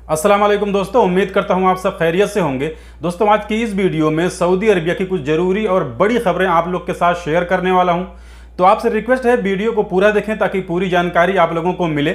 अस्सलाम वालेकुम दोस्तों, उम्मीद करता हूं आप सब खैरियत से होंगे। दोस्तों, आज की इस वीडियो में सऊदी अरबिया की कुछ ज़रूरी और बड़ी खबरें आप लोग के साथ शेयर करने वाला हूं। तो आपसे रिक्वेस्ट है वीडियो को पूरा देखें ताकि पूरी जानकारी आप लोगों को मिले।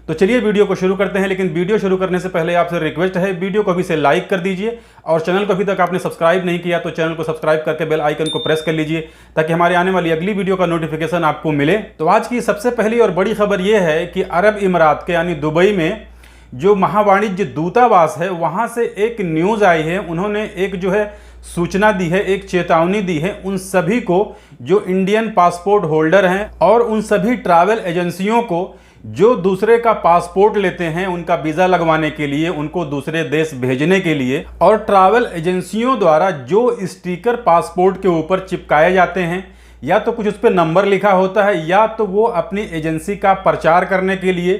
तो चलिए वीडियो को शुरू करते हैं, लेकिन वीडियो शुरू करने से पहले आपसे रिक्वेस्ट है वीडियो को अभी से लाइक कर दीजिए और चैनल को अभी तक आपने सब्सक्राइब नहीं किया तो चैनल को सब्सक्राइब करके बेल आइकन को प्रेस कर लीजिए ताकि हमारे आने वाली अगली वीडियो का नोटिफिकेशन आपको मिले। तो आज की सबसे पहली और बड़ी खबर यह है कि अरब इमारात के यानी दुबई में जो महावाणिज्य दूतावास है वहां से एक न्यूज़ आई है। उन्होंने एक जो है सूचना दी है, एक चेतावनी दी है उन सभी को जो इंडियन पासपोर्ट होल्डर हैं और उन सभी ट्रैवल एजेंसियों को जो दूसरे का पासपोर्ट लेते हैं उनका वीज़ा लगवाने के लिए, उनको दूसरे देश भेजने के लिए, और ट्रैवल एजेंसियों द्वारा जो स्टिकर पासपोर्ट के ऊपर चिपकाए जाते हैं, या तो कुछ उस पर नंबर लिखा होता है या तो वो अपनी एजेंसी का प्रचार करने के लिए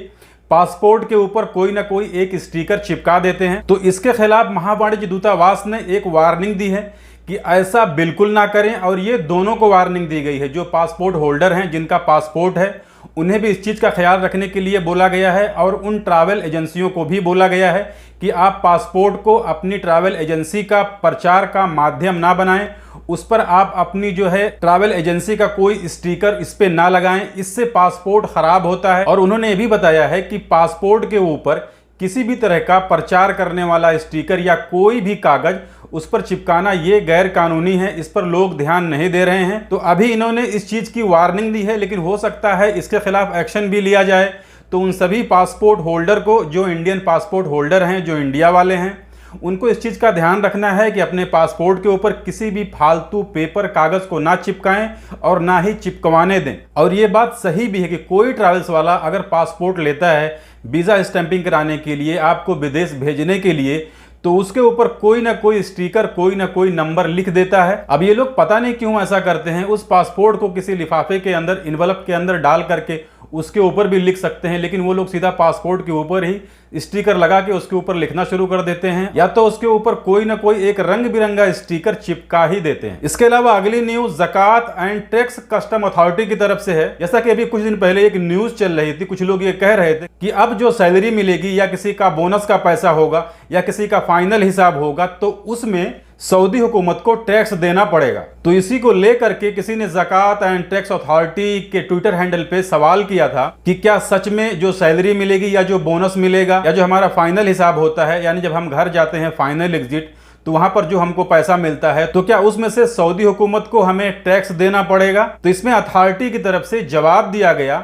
पासपोर्ट के ऊपर कोई ना कोई एक स्टिकर चिपका देते हैं। तो इसके खिलाफ महावाणिज्य दूतावास ने एक वार्निंग दी है कि ऐसा बिल्कुल ना करें। और ये दोनों को वार्निंग दी गई है, जो पासपोर्ट होल्डर हैं जिनका पासपोर्ट है उन्हें भी इस चीज़ का ख्याल रखने के लिए बोला गया है, और उन ट्रैवल एजेंसियों को भी बोला गया है कि आप पासपोर्ट को अपनी ट्रैवल एजेंसी का प्रचार का माध्यम ना बनाएं, उस पर आप अपनी जो है ट्रैवल एजेंसी का कोई स्टिकर इस पे ना लगाएं, इससे पासपोर्ट खराब होता है। और उन्होंने ये भी बताया है कि पासपोर्ट के ऊपर किसी भी तरह का प्रचार करने वाला स्टिकर या कोई भी कागज उस पर चिपकाना ये गैर कानूनी है, इस पर लोग ध्यान नहीं दे रहे हैं। तो अभी इन्होंने इस चीज़ की वार्निंग दी है, लेकिन हो सकता है इसके खिलाफ एक्शन भी लिया जाए। तो उन सभी पासपोर्ट होल्डर को, जो इंडियन पासपोर्ट होल्डर हैं, जो इंडिया वाले हैं, उनको इस चीज़ का ध्यान रखना है कि अपने पासपोर्ट के ऊपर किसी भी फालतू पेपर कागज़ को ना चिपकाएं और ना ही चिपकवाने दें। और ये बात सही भी है कि कोई ट्रैवल्स वाला अगर पासपोर्ट लेता है वीज़ा स्टैंपिंग कराने के लिए, आपको विदेश भेजने के लिए, तो उसके ऊपर कोई ना कोई स्टिकर, कोई ना कोई नंबर लिख देता है। अब ये लोग पता नहीं क्यों ऐसा करते हैं, उस पासपोर्ट को किसी लिफाफे के अंदर, इन्वेलप के अंदर डाल करके उसके ऊपर भी लिख सकते हैं, लेकिन वो लोग सीधा पासपोर्ट के ऊपर ही स्टिकर लगा के उसके ऊपर लिखना शुरू कर देते हैं, या तो उसके ऊपर कोई ना कोई एक रंग बिरंगा स्टिकर चिपका ही देते हैं। इसके अलावा अगली न्यूज ज़कात एंड टैक्स कस्टम अथॉरिटी की तरफ से है। जैसा कि अभी कुछ दिन पहले एक न्यूज चल रही थी, कुछ लोग ये कह रहे थे कि अब जो सैलरी मिलेगी या किसी का बोनस का पैसा होगा या किसी का फाइनल हिसाब होगा तो उसमें सऊदी हुकूमत को टैक्स देना पड़ेगा। तो इसी को लेकर के किसी ने ज़कात एंड टैक्स अथॉरिटी के ट्विटर हैंडल पे सवाल किया था कि क्या सच में जो सैलरी मिलेगी या जो बोनस मिलेगा या जो हमारा फाइनल हिसाब होता है, यानी जब हम घर जाते हैं फाइनल एग्जिट, तो वहां पर जो हमको पैसा मिलता है, तो क्या उसमें से सऊदी हुकूमत को हमें टैक्स देना पड़ेगा? तो इसमें अथॉरिटी की तरफ से जवाब दिया गया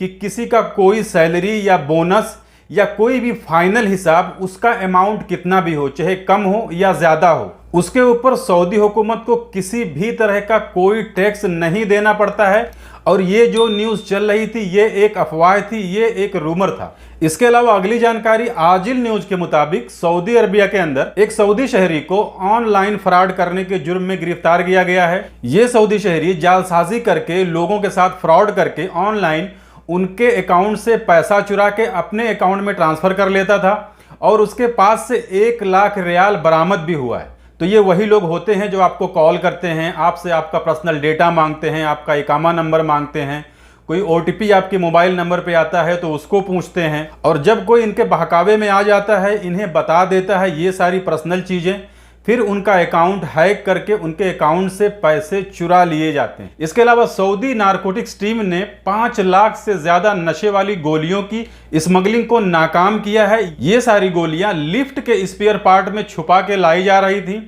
कि किसी का कोई सैलरी या बोनस या कोई भी फाइनल हिसाब, उसका अमाउंट कितना भी हो, चाहे कम हो या ज्यादा हो, उसके ऊपर सऊदी हुकूमत को किसी भी तरह का कोई टैक्स नहीं देना पड़ता है। और ये जो न्यूज़ चल रही थी ये एक अफवाह थी, ये एक रूमर था। इसके अलावा अगली जानकारी आजिल न्यूज के मुताबिक सऊदी अरबिया के अंदर एक सऊदी शहरी को ऑनलाइन फ्रॉड करने के जुर्म में गिरफ्तार किया गया है। ये सऊदी शहरी जालसाजी करके, लोगों के साथ फ्रॉड करके ऑनलाइन उनके अकाउंट से पैसा चुरा के अपने अकाउंट में ट्रांसफर कर लेता था, और उसके पास से 1 लाख रियाल बरामद भी हुआ है। तो ये वही लोग होते हैं जो आपको कॉल करते हैं, आपसे आपका पर्सनल डेटा मांगते हैं, आपका इकामा नंबर मांगते हैं, कोई OTP आपके मोबाइल नंबर पे आता है तो उसको पूछते हैं, और जब कोई इनके बहकावे में आ जाता है, इन्हें बता देता है ये सारी पर्सनल चीज़ें, फिर उनका अकाउंट हैक करके उनके अकाउंट से पैसे चुरा लिए जाते हैं। इसके अलावा सऊदी नारकोटिक्स टीम ने 5 लाख से ज्यादा नशे वाली गोलियों की स्मगलिंग को नाकाम किया है। ये सारी गोलियां लिफ्ट के स्पेयर पार्ट में छुपा के लाई जा रही थी,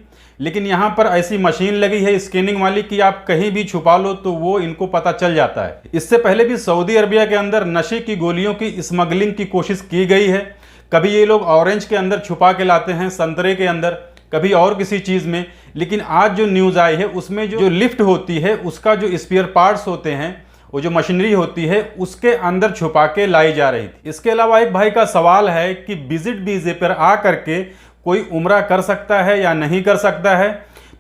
लेकिन यहाँ पर ऐसी मशीन लगी है स्कैनिंग वाली कि आप कहीं भी छुपा लो तो वो इनको पता चल जाता है। इससे पहले भी सऊदी अरबिया के अंदर नशे की गोलियों की स्मगलिंग की कोशिश की गई है। कभी ये लोग ऑरेंज के अंदर छुपा के लाते हैं, संतरे के अंदर, कभी और किसी चीज़ में, लेकिन आज जो न्यूज़ आई है उसमें जो लिफ्ट होती है उसका जो स्पेयर पार्ट्स होते हैं, वो जो मशीनरी होती है उसके अंदर छुपा के लाई जा रही थी। इसके अलावा एक भाई का सवाल है कि विजिट वीज़े पर आ करके कोई उम्रा कर सकता है या नहीं कर सकता है।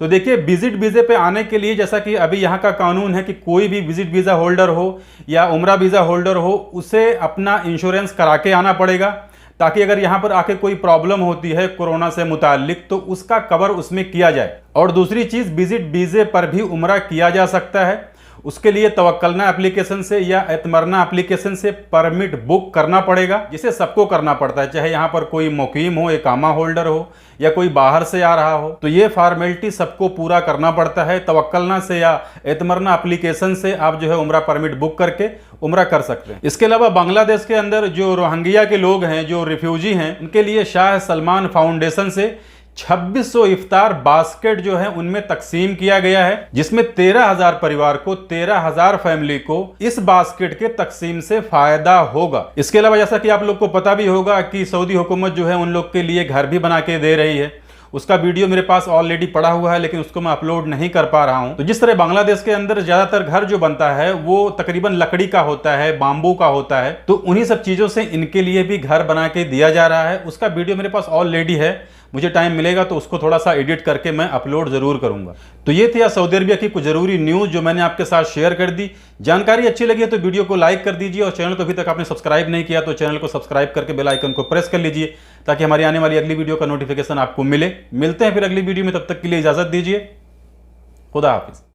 तो देखिए, विजिट वीज़े पे आने के लिए जैसा कि अभी यहाँ का कानून है कि कोई भी विजिट वीज़ा होल्डर हो या उम्रा वीज़ा होल्डर हो, उसे अपना इंश्योरेंस करा के आना पड़ेगा, ताकि अगर यहाँ पर आके कोई प्रॉब्लम होती है कोरोना से मुताल्लिक तो उसका कवर उसमें किया जाए। और दूसरी चीज़, विजिट वीज़े पर भी उम्रा किया जा सकता है। उसके लिए तवक्कलना एप्लीकेशन से या एतमरना एप्लीकेशन से परमिट बुक करना पड़ेगा, जिसे सबको करना पड़ता है, चाहे यहाँ पर कोई मुकीम हो, इकामा होल्डर हो या कोई बाहर से आ रहा हो। तो ये फॉर्मेलिटी सबको पूरा करना पड़ता है। तवक्कलना से या एतमरना एप्लीकेशन से आप जो है उम्रा परमिट बुक करके उम्रा कर सकते हैं। इसके अलावा बांग्लादेश के अंदर जो रोहिंग्या के लोग हैं, जो रिफ्यूजी हैं, उनके लिए शाह सलमान फाउंडेशन से 2600 इफ्तार बास्केट जो है उनमें तकसीम किया गया है, जिसमें 13,000 परिवार को, 13,000 फैमिली को इस बास्केट के तकसीम से फायदा होगा। इसके अलावा जैसा कि आप लोग को पता भी होगा कि सऊदी हुकूमत जो है उन लोग के लिए घर भी बना के दे रही है। उसका वीडियो मेरे पास ऑलरेडी पड़ा हुआ है, लेकिन उसको मैं अपलोड नहीं कर पा रहा हूं। तो जिस तरह बांग्लादेश के अंदर ज्यादातर घर जो बनता है वो तकरीबन लकड़ी का होता है, बाम्बू का होता है, तो उन्हीं सब चीजों से इनके लिए भी घर बना के दिया जा रहा है। उसका वीडियो मेरे पास ऑलरेडी है, मुझे टाइम मिलेगा तो उसको थोड़ा सा एडिट करके मैं अपलोड जरूर करूंगा। तो ये थी सऊदी अरबिया की कुछ जरूरी न्यूज जो मैंने आपके साथ शेयर कर दी। जानकारी अच्छी लगी है तो वीडियो को लाइक कर दीजिए, और चैनल को अभी तक आपने सब्सक्राइब नहीं किया तो चैनल को सब्सक्राइब करके बेल आइकन को प्रेस कर लीजिए, ताकि हमारी आने वाली अगली वीडियो का नोटिफिकेशन आपको मिले। मिलते हैं फिर अगली वीडियो में, तब तक के लिए इजाजत दीजिए। खुदा हाफिज।